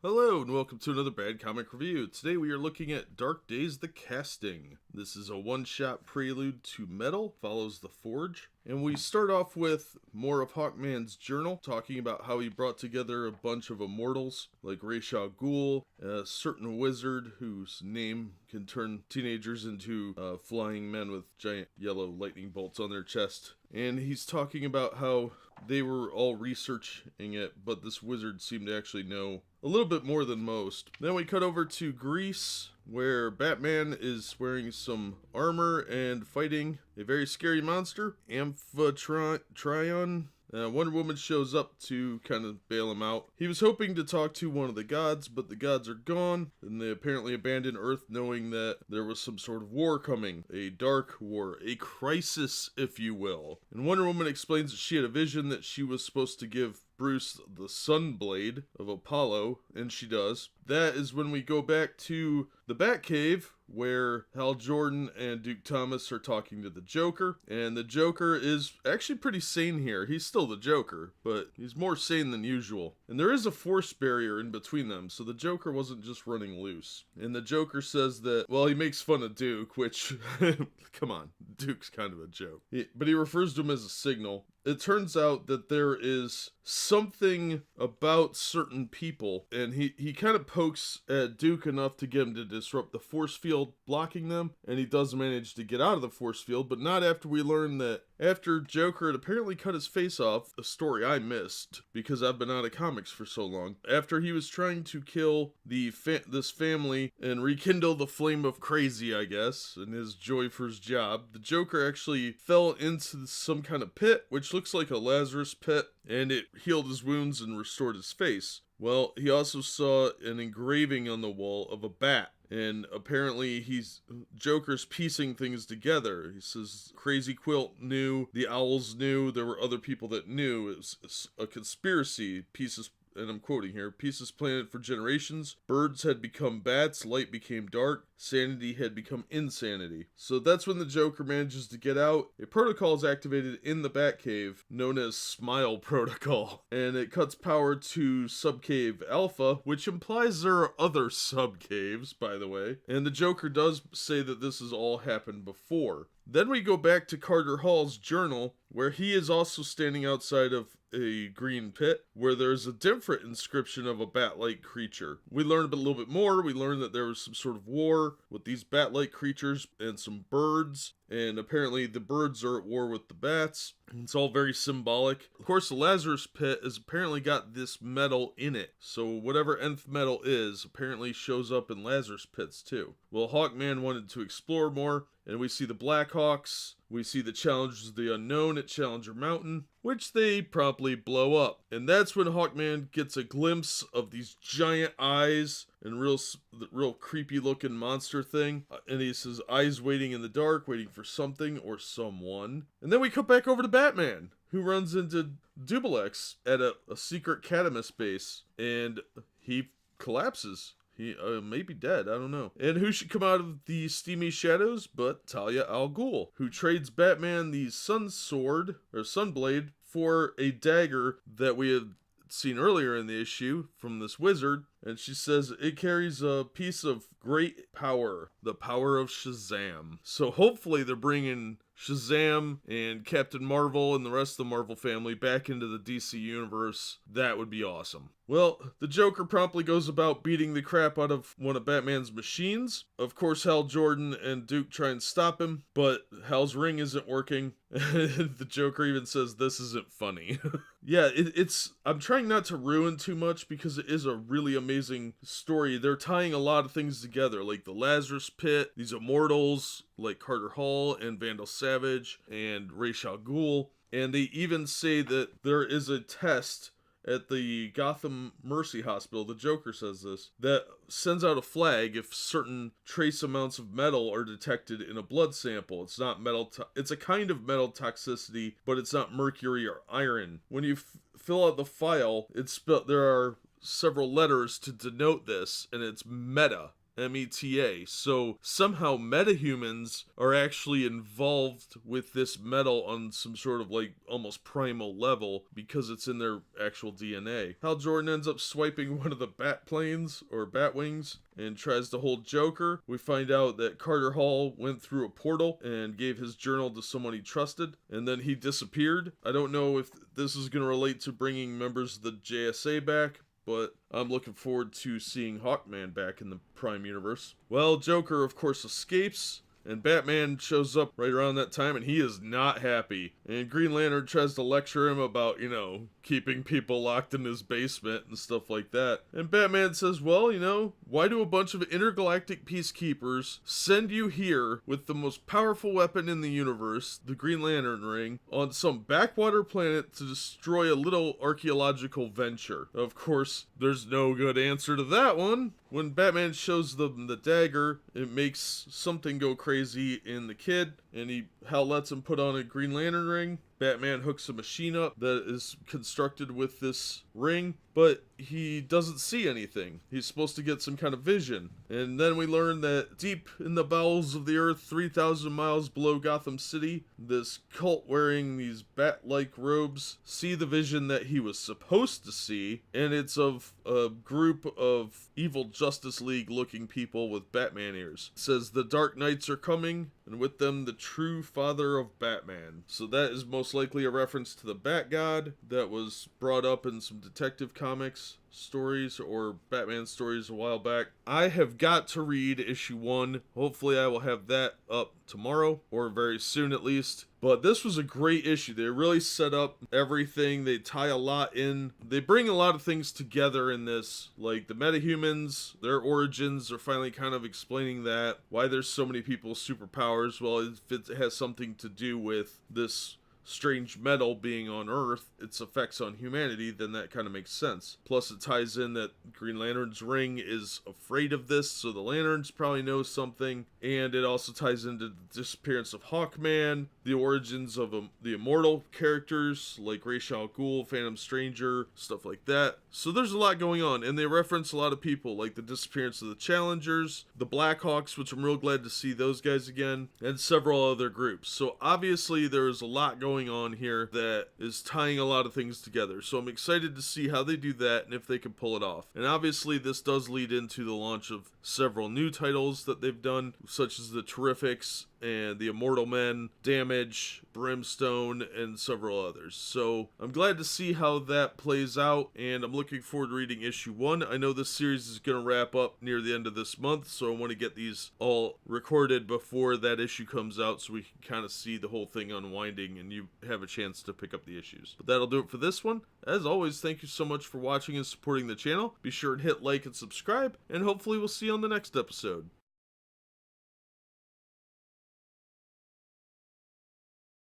Hello and welcome to another Bad Comic Review. Today we are looking at Dark Days the Casting. This is a one-shot prelude to Metal, follows The Forge. And we start off with more of Hawkman's journal, talking about how he brought together a bunch of immortals, like Ra's al Ghul, a certain wizard whose name can turn teenagers into flying men with giant yellow lightning bolts on their chest. And he's talking about how they were all researching it, but this wizard seemed to actually know a little bit more than most. Then we cut over to Greece, where Batman is wearing some armor and fighting a very scary monster, Amphitryon. Wonder Woman shows up to kind of bail him out. He was hoping to talk to one of the gods, but the gods are gone, and they apparently abandoned Earth knowing that there was some sort of war coming. A dark war, a crisis, if you will. And Wonder Woman explains that she had a vision that she was supposed to give Bruce the Sunblade of Apollo, and she does. That is when we go back to the Batcave, where Hal Jordan and Duke Thomas are talking to the Joker, and the Joker is actually pretty sane here. He's still the Joker, but he's more sane than usual. And there is a force barrier in between them, so the Joker wasn't just running loose. And the Joker says that, well, he makes fun of Duke, which, come on, Duke's kind of a joke. But he refers to him as a signal. It turns out that there is something about certain people, and he kind of pokes at Duke enough to get him to disrupt the force field blocking them, and he does manage to get out of the force field, but not after we learn that after Joker had apparently cut his face off, a story I missed because I've been out of comics for so long, after he was trying to kill this family and rekindle the flame of crazy, I guess, in his joy for his job, the Joker actually fell into some kind of pit, which looks like a Lazarus pit, and it healed his wounds and restored his face. Well, he also saw an engraving on the wall of a bat. And apparently Joker's piecing things together. He says Crazy Quilt knew, the Owls knew, there were other people that knew. It was a conspiracy. Pieces, and I'm quoting here, pieces planted for generations. Birds had become bats, light became dark, sanity had become insanity. So that's when the Joker manages to get out. A protocol is activated in the Batcave, known as Smile Protocol. And it cuts power to Subcave Alpha, which implies there are other subcaves, by the way. And the Joker does say that this has all happened before. Then we go back to Carter Hall's journal, where he is also standing outside of a green pit, where there's a different inscription of a bat-like creature. We learn a little bit more. We learn that there was some sort of war with these bat-like creatures and some birds, and apparently the birds are at war with the bats. It's all very symbolic. Of course, the Lazarus Pit has apparently got this metal in it, so whatever nth metal is apparently shows up in Lazarus Pits too. Well, Hawkman wanted to explore more, and we see the Blackhawks, we see the Challengers of the Unknown at Challenger Mountain, which they promptly blow up. And that's when Hawkman gets a glimpse of these giant eyes and real creepy looking monster thing. And he says, eyes waiting in the dark, waiting for something or someone. And then we cut back over to Batman, who runs into Dubalex at a secret Catamus base, and he collapses. He may be dead, I don't know. And who should come out of the steamy shadows but Talia al Ghul, who trades Batman the Sunblade for a dagger that we had seen earlier in the issue from this wizard. And she says it carries a piece of great power, the power of Shazam. So hopefully they're bringing Shazam and Captain Marvel and the rest of the Marvel family back into the DC universe. That would be awesome. Well, the Joker promptly goes about beating the crap out of one of Batman's machines. Of course, Hal Jordan and Duke try and stop him, but Hal's ring isn't working. The Joker even says, this isn't funny. Yeah, I'm trying not to ruin too much because it is a really amazing story. They're tying a lot of things together, like the Lazarus Pit, these immortals like Carter Hall and Vandal Savage and Ra's al Ghul. And they even say that there is a test at the Gotham Mercy Hospital, the Joker says this, that sends out a flag if certain trace amounts of metal are detected in a blood sample. It's not metal, it's a kind of metal toxicity, but it's not mercury or iron. When you fill out the file, there are several letters to denote this, and it's meta. META. So somehow metahumans are actually involved with this metal on some sort of like almost primal level because it's in their actual DNA. Hal Jordan ends up swiping one of the bat planes or bat wings and tries to hold Joker. We find out that Carter Hall went through a portal and gave his journal to someone he trusted, and then he disappeared. I don't know if this is going to relate to bringing members of the JSA back, but I'm looking forward to seeing Hawkman back in the Prime Universe. Well, Joker, of course, escapes, and Batman shows up right around that time, and he is not happy. And Green Lantern tries to lecture him about, keeping people locked in his basement and stuff like that. And Batman says, well, why do a bunch of intergalactic peacekeepers send you here with the most powerful weapon in the universe, the Green Lantern ring, on some backwater planet to destroy a little archaeological venture? Of course, there's no good answer to that one. When Batman shows them the dagger, it makes something go crazy in the kid, and Hal lets him put on a Green Lantern ring. Batman hooks a machine up that is constructed with this ring, but he doesn't see anything. He's supposed to get some kind of vision. And then we learn that deep in the bowels of the earth, 3,000 miles below Gotham City, this cult wearing these bat-like robes see the vision that he was supposed to see, and it's of a group of evil Justice League looking people with Batman ears. It says the Dark Knights are coming, and with them the true father of Batman. So that is most likely a reference to the Bat God that was brought up in some Detective Comics stories or Batman stories a while back. I have got to read issue 1. Hopefully I will have that up tomorrow or very soon at least. But this was a great issue. They really set up everything. They tie a lot in. They bring a lot of things together in this. Like the metahumans, their origins are finally kind of explaining that. Why there's so many people with superpowers. Well, if it has something to do with this strange metal being on Earth, its effects on humanity, then that kind of makes sense. Plus it ties in that Green Lantern's ring is afraid of this, so the Lanterns probably know something, and it also ties into the disappearance of Hawkman, the origins of the immortal characters like Ra's al Ghul, Phantom Stranger, stuff like that. So there's a lot going on, and they reference a lot of people, like the disappearance of the Challengers, the Blackhawks, which I'm real glad to see those guys again, and several other groups. So obviously there's a lot going on here that is tying a lot of things together. So I'm excited to see how they do that and if they can pull it off. And obviously this does lead into the launch of several new titles that they've done, such as the Terrifics and the Immortal Men, Damage, Brimstone, and several others. So I'm glad to see how that plays out, and I'm looking forward to reading issue 1. I know this series is going to wrap up near the end of this month, so I want to get these all recorded before that issue comes out so we can kind of see the whole thing unwinding and you have a chance to pick up the issues. But that'll do it for this one. As always, thank you so much for watching and supporting the channel. Be sure and hit like and subscribe, and hopefully we'll see you on the next episode.